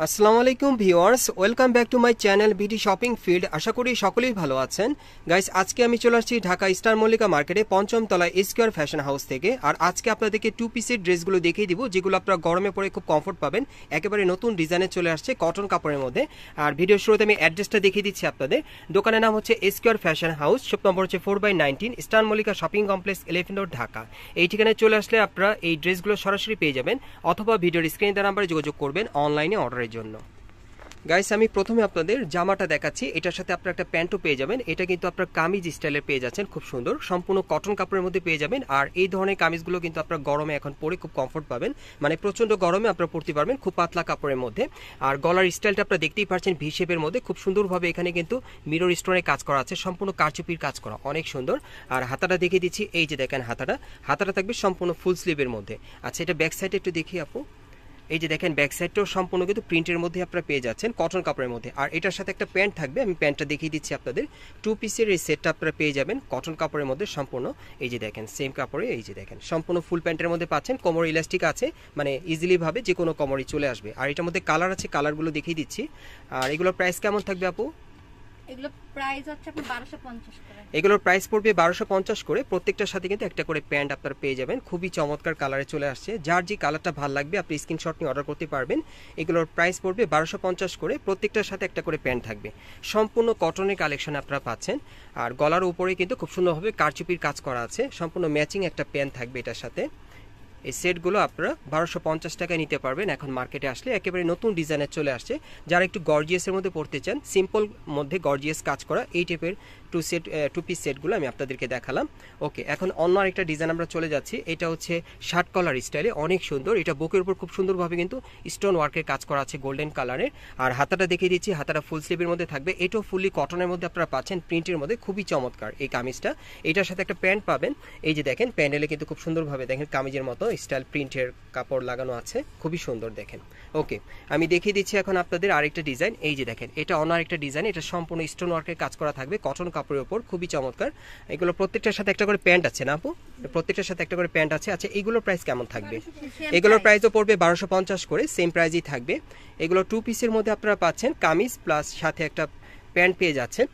আসসালামু আলাইকুম viewers, welcome back to my channel BD shopping field. আশা করি সকলেই ভালো আছেন। গাইস, আজকে আমি চলে আসছি ঢাকা স্টার মল্লিকা মার্কেটে পঞ্চম তলায় স্কোয়ার ফ্যাশন হাউস থেকে। আর আজকে আপনাদেরকে টু পিসের ড্রেসগুলো দেখিয়ে দিব, যেগুলো আপনারা গরমে পরে খুব কমফোর্ট পাবেন। একেবারে নতুন ডিজাইনে চলে আসছে কটন কাপড়ের মধ্যে। আর ভিডিও শুরুতে আমি অ্যাড্রেসটা দেখিয়ে দিচ্ছি আপনাদের। দোকানের নাম হচ্ছে square fashion House, shop number হচ্ছে 4/19, Star Mallika Shopping Complex, Elephant Road, Dhaka. এই ঠিকানায় চলে আসলে আপনারা এই ড্রেসগুলো সরাসরি পেয়ে যাবেন, অথবা ভিডিওর স্ক্রিনে দেওয়া নাম্বারে যোগাযোগ করবেন অনলাইনে অর্ডারের জন্য। গাইস, আমি প্রথমে আপনাদের জামাটা দেখাচ্ছি। এটার সাথে আপনারা একটা প্যান্টও পেয়ে যাবেন। এটা কিন্তু আপনারা কামিজ স্টাইলের পেয়ে যাচ্ছেন, খুব সুন্দর, সম্পূর্ণ কটন কাপড়ের মধ্যে পেয়ে যাবেন। আর এই ধরনের কামিজগুলো কিন্তু আপনারা গরমে এখন পরে খুব কমফোর্ট পাবেন, মানে প্রচন্ড গরমে আপনারা পরতে পারবেন, খুব পাতলা কাপড়ের মধ্যে। আর গলার স্টাইলটা আপনারা দেখতেই পাচ্ছেন ভি শেপের মধ্যে, খুব সুন্দরভাবে এখানে কিন্তু মিরর স্টোনের কাজ করা আছে, সম্পূর্ণ কারচুপির কাজ করা, অনেক সুন্দর। আর হাতাটা দেখিয়ে দিচ্ছি, এই যে দেখেন হাতাটা থাকবে সম্পূর্ণ ফুল স্লিভের মধ্যে। আচ্ছা, এটা ব্যাক সাইডে একটু দেখি আপু। এই যে দেখেন ব্যাক সাইডটাও সম্পূর্ণ কিন্তু প্রিন্টের মধ্যে আপনারা পেয়ে যাচ্ছেন, কটন কাপড়ের মধ্যে। আর এটার সাথে একটা প্যান্ট থাকবে, আমি প্যান্টটা দেখিয়ে দিচ্ছি আপনাদের। টু পিসের এই সেটটা আপনারা পেয়ে যাবেন কটন কাপড়ের মধ্যে সম্পূর্ণ। এই যে দেখেন সেম কাপড়ে, এই যে দেখেন সম্পূর্ণ ফুল প্যান্টের মধ্যে পাচ্ছেন। কোমর ইলাস্টিক আছে, মানে ইজিলি ভাবে যে কোনো কোমরই চলে আসবে। আর এটার মধ্যে কালার আছে, কালারগুলো দেখিয়ে দিচ্ছি। আর এগুলোর প্রাইস কেমন থাকবে আপু? এগুলোর প্রাইস হচ্ছে আপনার 1250 করে। এগুলোর প্রাইস পড়বে 1250 করে। প্রত্যেকটার সাথে কিন্তু একটা করে প্যান্ট আপনারা পেয়ে যাবেন, খুবই চমৎকার কালারে চলে আসছে। যার যে কালারটা ভালো লাগবে আপনি স্ক্রিনশট নিয়ে অর্ডার করতে পারবেন। এগুলোর প্রাইস পড়বে 1250 করে, প্রত্যেকটার সাথে একটা করে প্যান্ট থাকবে। সম্পূর্ণ কটনের কালেকশন আপনারা পাচ্ছেন। আর গলার উপরে কিন্তু খুব সুন্দরভাবে কারচুপির কাজ করা আছে, সম্পূর্ণ ম্যাচিং একটা প্যান্ট থাকবে এটার সাথে। এই সেটগুলো আপনারা 1250 টাকায় নিতে পারবেন। এখন মার্কেটে আসলে একেবারে নতুন ডিজাইনের চলে আসছে। যারা একটু গর্জিয়াসের মধ্যে পড়তে চান, সিম্পল মধ্যে গর্জিয়াস কাজ করা এই টাইপের টু পিস সেটগুলো আমি আপনাদেরকে দেখালাম। ওকে, এখন অন্য আরেকটা ডিজাইন আমরা চলে যাচ্ছি। এটা হচ্ছে শার্ট কলার স্টাইলে, অনেক সুন্দর। এটা বুকের উপর খুব সুন্দরভাবে কিন্তু স্টোন ওয়ার্কের কাজ করা আছে গোল্ডেন কালারের। আর হাতাটা দেখিয়ে দিচ্ছি, হাতাটা ফুল স্লিভের মধ্যে থাকবে। এটাও ফুললি কটনের মধ্যে আপনারা পাচ্ছেন, প্রিন্টের মধ্যে, খুবই চমৎকার এই কামিজটা। এটার সাথে একটা প্যান্ট পাবেন। এই যে দেখেন প্যান্ডেলে কিন্তু খুব সুন্দরভাবে দেখেন কামিজের মতো স্টাইল প্রিন্টের কাপড় লাগানো আছে, খুবই সুন্দর দেখেন। ওকে, আমি দেখিয়ে দিচ্ছি এখন আপনাদের আরেকটা ডিজাইন। এই যে দেখেন এটা অন্য আরেকটা ডিজাইন, এটা সম্পূর্ণ স্টোন ওয়ার্কের কাজ করা থাকবে কটন কাপড়ের উপর, খুবই চমৎকার। এগুলো প্রত্যেকটার সাথে একটা করে প্যান্ট আছে না আপু? প্রত্যেকটার সাথে একটা করে প্যান্ট আছে। আচ্ছা, এগুলোর প্রাইস কেমন থাকবে? এগুলোর প্রাইসও পড়বে 1250 করে, সেম প্রাইসই থাকবে। এগুলো টু পিসের মধ্যে আপনারা পাচ্ছেন, কামিজ প্লাস সাথে একটা প্যান্ট পেয়ে যাচ্ছেন।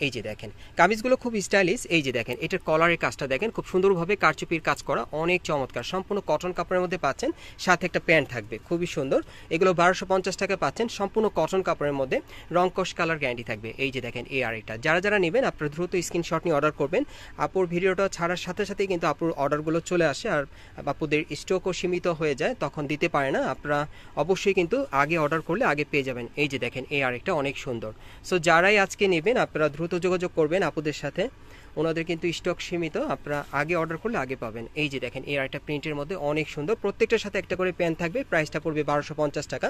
এই যে দেখেন কামিজগুলো খুব স্টাইলিশ। এই যে দেখেন এটার কলারের কাজটা দেখেন, খুব সুন্দরভাবে কারচুপির কাজ করা, অনেক চমৎকার। সম্পূর্ণ কটন কাপড়ের মধ্যে পাচ্ছেন, সাথে একটা প্যান্ট থাকবে, খুবই সুন্দর। এগুলো 1250 টাকা পাচ্ছেন, সম্পূর্ণ কটন কাপড়ের মধ্যে, রং কস কালার গ্যারান্টি থাকবে। এই যে দেখেন এই আরেকটা, যারা নেবেন আপনারা দ্রুত স্ক্রিনশট নিয়ে অর্ডার করবেন। আপুর ভিডিওটা ছাড়ার সাথে সাথেই কিন্তু আপুর অর্ডারগুলো চলে আসে। আর আপুদের স্টকও সীমিত হয়ে যায়, তখন দিতে পারে না। আপনারা অবশ্যই কিন্তু আগে অর্ডার করলে আগে পেয়ে যাবেন। এই যে দেখেন এই আরেকটা, অনেক সুন্দর। সো যারাই আজকে নেবেন আপনারা দ্রুত যোগাযোগ করবেন আপুদের সাথে, ওনাদের কিন্তু স্টক সীমিত, আপনারা আগে অর্ডার করলে আগে পাবেন। এই যে দেখেন এর একটা প্রিন্টের মধ্যে অনেক সুন্দর, প্রত্যেকটার সাথে একটা করে প্যান্ট থাকবে। প্রাইসটা পড়বে 1250 টাকা।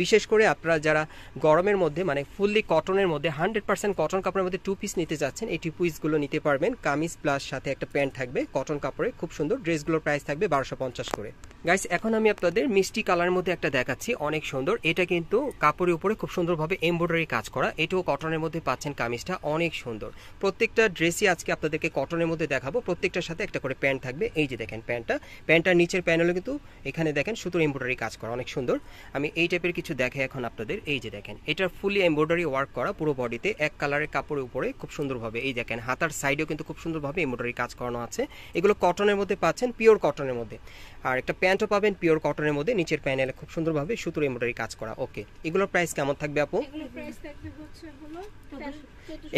বিশেষ করে আপনারা যারা গরমের মধ্যে মানে ফুললি কটনের মধ্যে 100% কটন কাপড়ের মধ্যে টু পিস নিতে যাচ্ছেন, এই টু পিসগুলো নিতে পারবেন। কামিজ প্লাস সাথে একটা প্যান্ট থাকবে কটন কাপড়ে, খুব সুন্দর। ড্রেসগুলোর প্রাইস থাকবে 1250 করে। গাইস, এখন আমি আপনাদের মিষ্টি কালারের মধ্যে একটা দেখাচ্ছি, অনেক সুন্দর। এটা কিন্তু কাপড়ের উপরে খুব সুন্দরভাবে এমব্রয়ডারি কাজ করা, এটাও কটনের মধ্যে পাচ্ছেন। কামিজটা অনেক সুন্দর। প্রত্যেকটা ড্রেসই আজকে আপনাদেরকে কটনের মধ্যে দেখাবো। প্রত্যেকটার সাথে একটা করে প্যান্ট থাকবে। এই যে দেখেন প্যান্টটার নিচের প্যানেলে কিন্তু এখানে দেখেন সুতোর এমব্রয়ডারি কাজ করা, অনেক সুন্দর। আমি এই টাইপের কিছু দেখাই এখন আপনাদের। এই যে দেখেন এটা ফুলি এমব্রয়ডারি ওয়ার্ক করা পুরো বডিতে, এক কালারের কাপড়ের উপরে খুব সুন্দরভাবে। এই দেখেন হাতার সাইডেও কিন্তু খুব সুন্দরভাবে এমব্রয়ডারি কাজ করানো আছে। এগুলো কটনের মধ্যে পাচ্ছেন, পিওর কটনের মধ্যে। আর একটা প্যান্টও পাবেন পিওর কটনের মধ্যে, নিচের প্যানেলে খুব সুন্দরভাবে সুতোর এমব্রয়ডারি কাজ করা। ওকে, এগুলোর প্রাইস কেমন থাকবে আপু?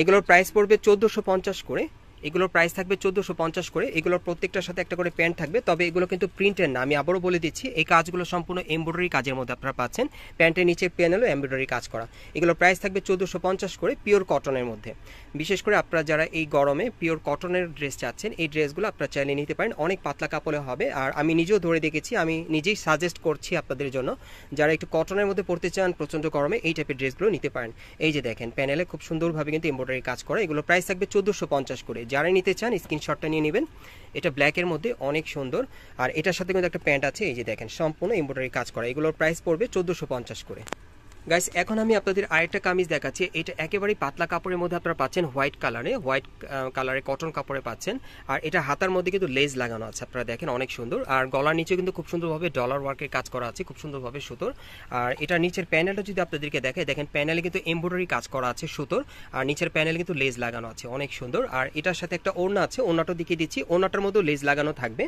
এগুলোর প্রাইস পড়বে 1450 করে। এগুলোর প্রাইস থাকবে 1450 করে। এগুলোর প্রত্যেকটার সাথে একটা করে প্যান্ট থাকবে, তবে এগুলো কিন্তু প্রিন্টের না। আমি আবারও বলে দিচ্ছি, এই কাজগুলো সম্পূর্ণ এমব্রয়ডারি কাজের মধ্যে আপনারা পাচ্ছেন। প্যান্টের নিচের প্যানেলও এমব্রয়ডারি কাজ করা। এগুলোর প্রাইস থাকবে 1450 করে, পিওর কটনের মধ্যে। বিশেষ করে আপনারা যারা এই গরমে পিওর কটনের ড্রেস চাচ্ছেন, এই ড্রেসগুলো আপনারা চাইলে নিতে পারেন, অনেক পাতলা কাপড়ে হবে। আর আমি নিজেও ধরে দেখেছি, আমি নিজেই সাজেস্ট করছি আপনাদের জন্য, যারা একটু কটনের মধ্যে পড়তে চান প্রচণ্ড গরমে, এই টাইপের ড্রেসগুলো নিতে পারেন। এই যে দেখেন প্যানেলে খুব সুন্দরভাবে কিন্তু এমব্রয়ডারি কাজ করা। এগুলোর প্রাইস থাকবে 1450 করে। যারা নিতে চান স্ক্রিনশটটা নিয়ে নেবেন। এটা ব্ল্যাকের মধ্যে অনেক সুন্দর। আর এটার সাথে কিন্তু একটা প্যান্ট আছে, এই যে দেখেন সম্পূর্ণ এমব্রয়ডারি কাজ করা। এগুলোর প্রাইস পড়বে 1450 করে। গাইস এখন আমি আপনাদের আরেকটা কামিজ দেখাচ্ছি। এটা একেবারেই পাতলা কাপড়ের মধ্যে আপনারা পাচ্ছেন হোয়াইট কালারে কটন কাপড়ে পাচ্ছেন। আর এটা হাতার মধ্যে কিন্তু লেস লাগানো আছে, আপনারা দেখেন অনেক সুন্দর। আর গলার নিচে কিন্তু খুব সুন্দরভাবে ডলার ওয়ার্কের কাজ করা আছে, খুব সুন্দরভাবে সুতোর। আর এটা নিচের প্যানেলটা যদি আপনাদেরকে দেখায়, দেখেন প্যানেলে কিন্তু এমব্রয়ডারি কাজ করা আছে সুতোর, আর নিচের প্যানেলে কিন্তু লেস লাগানো আছে, অনেক সুন্দর। আর এটার সাথে একটা ওড়না আছে, ওড়নাটা দেখিয়ে দিচ্ছি। ওড়নাটার মধ্যেও লেস লাগানো থাকবে।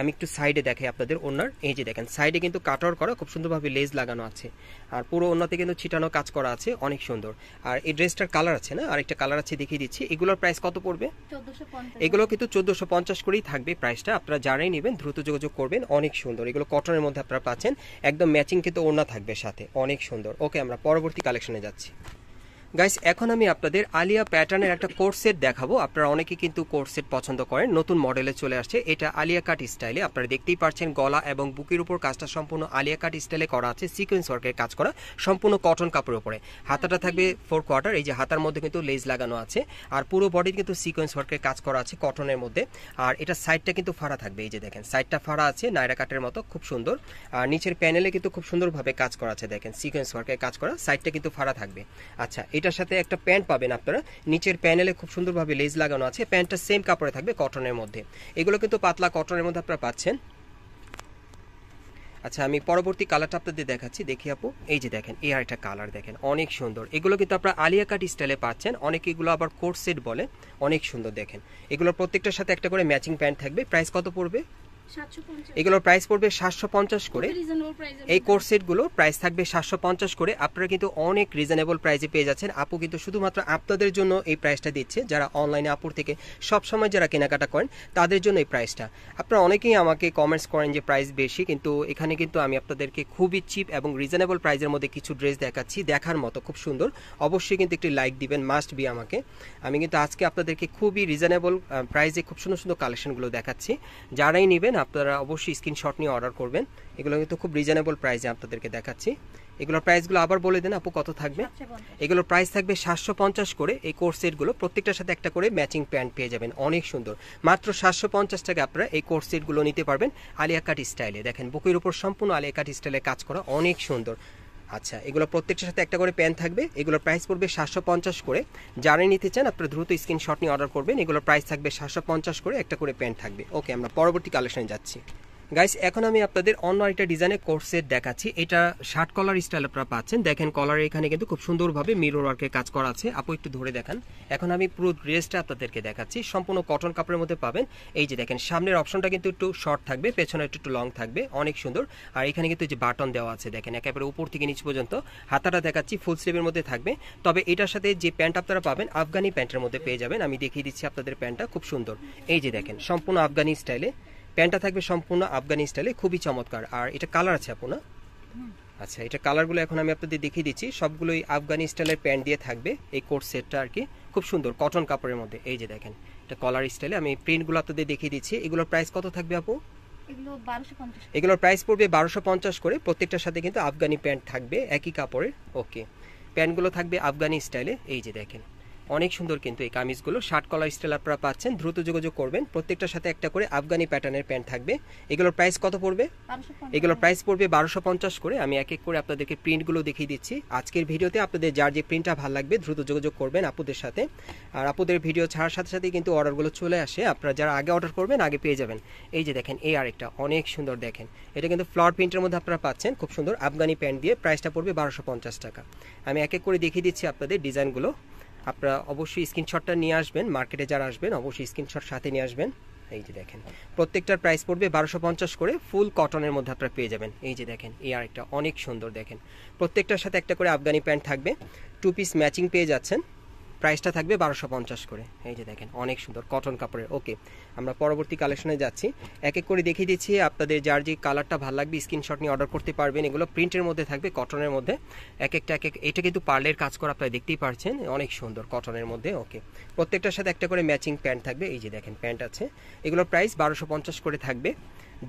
আমি একটু সাইডে দেখাই আপনাদের ওড়নার, এই যে দেখেন সাইডে কিন্তু কাটওয়ার করা, খুব সুন্দরভাবে লেস লাগানো আছে। আর পুরো ওড়নাতে কিন্তু ছিটানো কাজ করা আছে, অনেক সুন্দর। আর এই ড্রেসটার কালার আছে না, আরেকটা কালার আছে দেখিয়ে দিচ্ছি। এগুলোর প্রাইস কত পড়বে? 1450। এগুলো কিন্তু 1450 করেই থাকবে প্রাইসটা। আপনারা যারাই নেবেন দ্রুত যোগাযোগ করবেন, অনেক সুন্দর। এগুলো কটনের মধ্যে আপনারা পাচ্ছেন, একদম ম্যাচিং কিন্তু ওড়না থাকবে সাথে, অনেক সুন্দর। ওকে, আমরা পরবর্তী কালেকশনে যাচ্ছি। গাইস এখন আমি আপনাদের আলিয়া প্যাটার্নের একটা কোট সেট দেখাবো। আপনারা অনেকে কিন্তু কোট সেট পছন্দ করেন, নতুন মডেলে চলে আসছে। এটা আলিয়া কাট স্টাইলে, আপনারা দেখতেই পাচ্ছেন গলা এবং বুকের উপর কাজটা সম্পূর্ণ আলিয়া কাট স্টাইলে করা আছে, সিকোয়েন্স ওয়ার্কের কাজ করা, সম্পূর্ণ কটন কাপড়ের উপরে। হাতাটা থাকবে 4 কোয়ার্টার, এই যে হাতার মধ্যে কিন্তু লেস লাগানো আছে। আর পুরো বডি কিন্তু সিকোয়েন্স ওয়ার্কের কাজ করা আছে কটনের মধ্যে। আর এটা সাইডটা কিন্তু ফাড়া থাকবে, এই যে দেখেন সাইডটা ফাড়া আছে নায়রা কাটের মতো, খুব সুন্দর। আর নিচের প্যানেলে কিন্তু খুব সুন্দরভাবে কাজ করা আছে, দেখেন সিকোয়েন্স ওয়ার্কের কাজ করা, সাইডটা কিন্তু ফাড়া থাকবে। আচ্ছা, এটার সাথে একটা প্যান্ট পাবেন আপনারা, নিচের প্যানেলে খুব সুন্দরভাবে লেস লাগানো আছে। প্যান্টটা সেম কাপড়ে থাকবে কটনের মধ্যে, এগুলো কিন্তু পাতলা কটনের মধ্যে আপনারা পাচ্ছেন। আচ্ছা, আমি পরবর্তী কালারটা আপনাদের দেখাচ্ছি, দেখি আপু। এই যে দেখেন এই আরেকটা কালার দেখেন, অনেক সুন্দর। এগুলো কিন্তু আপনারা আলিয়া কাট স্টাইলে পাচ্ছেন, অনেকে এগুলো আবার কোট সেট বলে, অনেক সুন্দর দেখেন। এগুলো প্রত্যেকটার সাথে একটা করে ম্যাচিং প্যান্ট থাকবে। প্রাইস কত পড়বে? 750। এগুলোর প্রাইস পড়বে 750 করে। এই কোর্স সেটগুলো প্রাইস থাকবে 750 করে। আপনারা কিন্তু অনেক রিজনেবল প্রাইসে পেয়ে যাচ্ছেন। আপু কিন্তু শুধুমাত্র আপনাদের জন্য এই প্রাইসটা দিচ্ছে, যারা অনলাইনে আপুর থেকে সবসময় যারা কেনাকাটা করেন তাদের জন্য এই প্রাইসটা। আপনারা অনেকেই আমাকে কমেন্টস করেন যে প্রাইস বেশি, কিন্তু এখানে কিন্তু আমি আপনাদেরকে খুবই চিপ এবং রিজনেবল প্রাইসের মধ্যে কিছু ড্রেস দেখাচ্ছি, দেখার মতো খুব সুন্দর। অবশ্যই কিন্তু একটি লাইক দিবেন, মাস্ট বি আমাকে। আমি কিন্তু আজকে আপনাদেরকে খুবই রিজনেবল প্রাইসে খুব সুন্দর সুন্দর কালেকশনগুলো দেখাচ্ছি। যারাই নেবেন আপনারা অবশ্যই স্ক্রিনশট নিয়ে অর্ডার করবেন। এগুলো কিন্তু খুব রিজনেবল প্রাইসে আপনাদেরকে দেখাচ্ছি। এগুলোর প্রাইসগুলো আবার বলে দেন আপু, কত থাকবে? এগুলোর প্রাইস থাকবে 750 করে। এই কোর্স সেটগুলো প্রত্যেকটার সাথে একটা করে ম্যাচিং প্যান্ট পেয়ে যাবেন, অনেক সুন্দর। মাত্র 750 টাকা আপনারা এই কোর্স সেটগুলো নিতে পারবেন আলিয়া কাট স্টাইলে। দেখেন বুকের উপর সম্পূর্ণ আলিয়া কাট স্টাইলে কাজ করা, অনেক সুন্দর। আচ্ছা, এগুলো প্রত্যেকটার সাথে একটা করে প্যান্ট থাকবে। এগুলোর প্রাইস পড়বে 750 করে। যারাই নিতে চান আপনারা দ্রুত স্ক্রিনশট নিয়ে অর্ডার করবেন। এগুলোর প্রাইস থাকবে 750 করে, একটা করে প্যান্ট থাকবে। ওকে, আমরা পরবর্তী কালেকশনে যাচ্ছি। গাইস এখন আমি আপনাদের অন্য একটা ডিজাইনের কোট সেট দেখাচ্ছি। এটা শার্ট কলার স্টাইল আপনারা পাচ্ছেন। দেখেন কলারে এখানে কিন্তু খুব সুন্দরভাবে মিরর ওয়ার্কের কাজ করা আছে। আপু একটু ধরে দেখান। এখন আমি পুরো ড্রেসটা আপনাদেরকে দেখাচ্ছি, সম্পূর্ণ কটন কাপড়ের মধ্যে পাবেন। এই যে দেখেন সামনের অপশনটা কিন্তু একটু শর্ট থাকবে, পেছনে একটু লং থাকবে, অনেক সুন্দর। আর এখানে কিন্তু যে বাটন দেওয়া আছে দেখেন একেবারে উপর থেকে নিচ পর্যন্ত। হাতাটা দেখাচ্ছি ফুল স্লিভের মধ্যে থাকবে। তবে এটার সাথে যে প্যান্ট আপনারা পাবেন আফগানি প্যান্টের মধ্যে পেয়ে যাবেন। আমি দেখিয়ে দিচ্ছি আপনাদের প্যান্টটা, খুব সুন্দর। এই যে দেখেন সম্পূর্ণ আফগানি স্টাইলে প্যান্টটা থাকবে, সম্পূর্ণ আফগানি স্টাইলে, খুবই চমৎকার। আর এটা কালার আছে আপু না? আচ্ছা, এটা কালারগুলো এখন আমি আপনাদের দেখিয়ে দিচ্ছি। সবগুলোই আফগানি স্টাইলের প্যান্ট দিয়ে থাকবে এই কোট সেটটা আর কি, খুব সুন্দর কটন কাপড়ের মধ্যে। এই যে দেখেন এটা কলার স্টাইলে, আমি প্রিন্টগুলো আপনাদের দেখিয়ে দিচ্ছি। এগুলোর প্রাইস কত থাকবে আপু? এগুলোর প্রাইস পড়বে 1250 করে। প্রত্যেকটার সাথে কিন্তু আফগানি প্যান্ট থাকবে একই কাপড়ের। ওকে, প্যান্টগুলো থাকবে আফগানি স্টাইলে। এই যে দেখেন অনেক সুন্দর কিন্তু এই কামিজগুলো শার্ট কলার স্টাইল আপনারা পাচ্ছেন, দ্রুত যোগাযোগ করবেন। প্রত্যেকটার সাথে একটা করে আফগানি প্যাটার্নের প্যান্ট থাকবে। এগুলোর প্রাইস কত পড়বে? এগুলোর প্রাইস পড়বে 1250 করে। আমি এক এক করে আপনাদেরকে প্রিন্টগুলো দেখিয়ে দিচ্ছি। আজকের ভিডিওতে আপনাদের যার যে প্রিন্টটা ভালো লাগবে দ্রুত যোগাযোগ করবেন আপুদের সাথে। আর আপুদের ভিডিও ছাড়ার সাথে সাথেই কিন্তু অর্ডারগুলো চলে আসে, আপনারা যারা আগে অর্ডার করবেন আগে পেয়ে যাবেন। এই যে দেখেন এই আরেকটা অনেক সুন্দর, দেখেন এটা কিন্তু ফ্লাওয়ার প্রিন্টের মধ্যে আপনারা পাচ্ছেন, খুব সুন্দর আফগানি প্যান্ট দিয়ে। প্রাইসটা পড়বে 1250 টাকা। আমি এক এক করে দেখিয়ে দিচ্ছি আপনাদের ডিজাইনগুলো। আপনারা অবশ্যই স্ক্রিনশটটা নিয়ে আসবেন, মার্কেটে যারা আসবেন অবশ্যই স্ক্রিনশট সাথে নিয়ে আসবেন। এই যে দেখেন প্রত্যেকটার প্রাইস পড়বে 1250 করে, ফুল কটনের মধ্যে আপনারা পেয়ে যাবেন। এই যে দেখেন এই আরেকটা অনেক সুন্দর, দেখেন প্রত্যেকটার সাথে একটা করে আফগানি প্যান্ট থাকবে, 2 পিস ম্যাচিং পেয়ে যাচ্ছেন। প্রাইসটা থাকবে 1250 করে। এই যে দেখেন অনেক সুন্দর কটন কাপড়ের। ওকে, আমরা পরবর্তী কালেকশনে যাচ্ছি। এক এক করে দেখিয়ে দিচ্ছি, আপনাদের যার যে কালারটা ভালো লাগবে স্ক্রিনশট নিয়ে অর্ডার করতে পারবেন। এগুলো প্রিন্টের মধ্যে থাকবে, কটনের মধ্যে। এক এটা কিন্তু পার্লের কাজ করা, আপনারা দেখতেই পারছেন, অনেক সুন্দর কটনের মধ্যে। ওকে, প্রত্যেকটার সাথে একটা করে ম্যাচিং প্যান্ট থাকবে। এই যে দেখেন প্যান্ট আছে। এগুলোর প্রাইস 1250 করে থাকবে।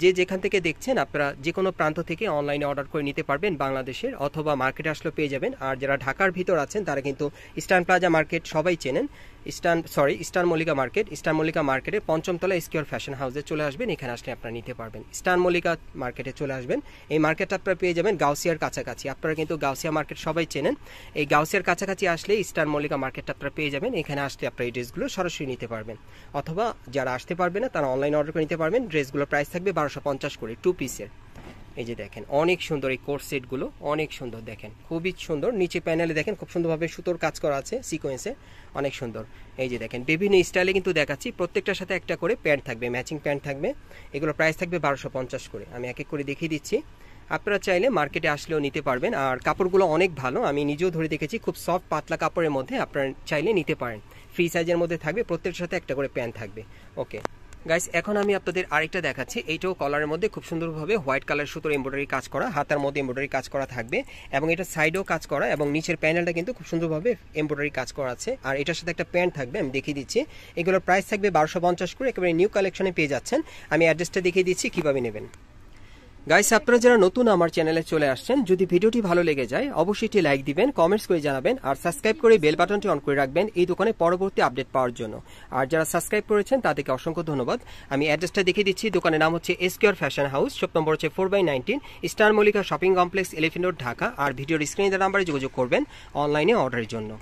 যে যেখান থেকে দেখছেন আপনারা যে কোনো প্রান্ত থেকে অনলাইনে অর্ডার করে নিতে পারবেন বাংলাদেশের, অথবা মার্কেটে আসলে পেয়ে যাবেন। আর যারা ঢাকার ভিতর আছেন তারা কিন্তু ইস্টার্ন প্লাজা মার্কেট সবাই চেনেন, স্টার মল্লিকা মার্কেটের 5ম তলা স্কয়ার ফ্যাশন হাউসে চলে আসবেন। এখানে আসলে আপনারা নিতে পারবেন। স্টার মল্লিকা মার্কেটে চলে আসবেন। এই মার্কেটটা আপনারা পেয়ে যাবেন গাউসিয়ার কাছাকাছি। আপনারা কিন্তু গাউসিয়া মার্কেট সবাই চেনেন। এই গাউসিয়ার কাছাকাছি আসলে স্টার মল্লিকা মার্কেটটা আপনারা পেয়ে যাবেন। এখানে আসলে আপনারা এই ড্রেসগুলো সরাসরি নিতে পারবেন, অথবা যারা আসতে পারবে না তারা অনলাইন অর্ডার করে নিতে পারবেন। ড্রেসগুলোর প্রাইস থাকবে 1250 করে 2 পিসের। এই যে দেখেন অনেক সুন্দর এই কোট সেটগুলো, অনেক সুন্দর, দেখেন খুবই সুন্দর। নিচে প্যানেলে দেখেন খুব সুন্দরভাবে সুতোর কাজ করা আছে সিকোয়েন্সে, অনেক সুন্দর। এই যে দেখেন বিভিন্ন স্টাইলে কিন্তু দেখাচ্ছি। প্রত্যেকটার সাথে একটা করে প্যান্ট থাকবে, ম্যাচিং প্যান্ট থাকবে। এগুলো প্রাইস থাকবে 1250 করে। আমি এক এক করে দেখিয়ে দিচ্ছি। আপনারা চাইলে মার্কেটে আসলেও নিতে পারবেন। আর কাপড়গুলো অনেক ভালো, আমি নিজেও ধরে দেখেছি। খুব সফট পাতলা কাপড়ের মধ্যে আপনারা চাইলে নিতে পারেন। ফ্রি সাইজের মধ্যে থাকবে, প্রত্যেকটার সাথে একটা করে প্যান্ট থাকবে। ওকে গাইস, এখন আমি আপনাদের আরেকটা দেখাচ্ছি। এইটাও কলারের মধ্যে খুব সুন্দরভাবে হোয়াইট কালার সুতোর এমব্রয়ডারি কাজ করা, হাতার মধ্যে এমব্রয়ডারি কাজ করা থাকবে, এবং এটা সাইডেও কাজ করা, এবং নিচের প্যানেলটা কিন্তু খুব সুন্দরভাবে এমব্রয়ডারি কাজ করা আছে। আর এটার সাথে একটা প্যান্ট থাকবে, আমি দেখিয়ে দিচ্ছি। এগুলোর প্রাইস থাকবে 1250 করে। একেবারে নিউ কালেকশনে পেয়ে যাচ্ছেন। আমি অ্যাড্রেসটা দেখিয়ে দিচ্ছি কিভাবে নেবেন। গাইস, আপনারা যারা নতুন আমার চ্যানেলে চলে আসছেন, যদি ভিডিওটি ভালো লেগে যায় অবশ্যই একটি লাইক দিবেন, কমেন্টস করে জানাবেন, আর সাবস্ক্রাইব করে বেল বাটনটি অন করে রাখবেন এই দোকানে পরবর্তী আপডেট পাওয়ার জন্য। আর যারা সাবস্ক্রাইব করেছেন তাদেরকে অসংখ্য ধন্যবাদ। আমি অ্যাড্রেসটা দেখিয়ে দিচ্ছি। দোকানের নাম হচ্ছে Square Fashion House, shop number হচ্ছে 4/19, Star Mallika Shopping Complex, Elephant Road, Dhaka. আর ভিডিওর স্ক্রিনে দেওয়া নাম্বারে যোগাযোগ করবেন অনলাইনে অর্ডারের জন্য।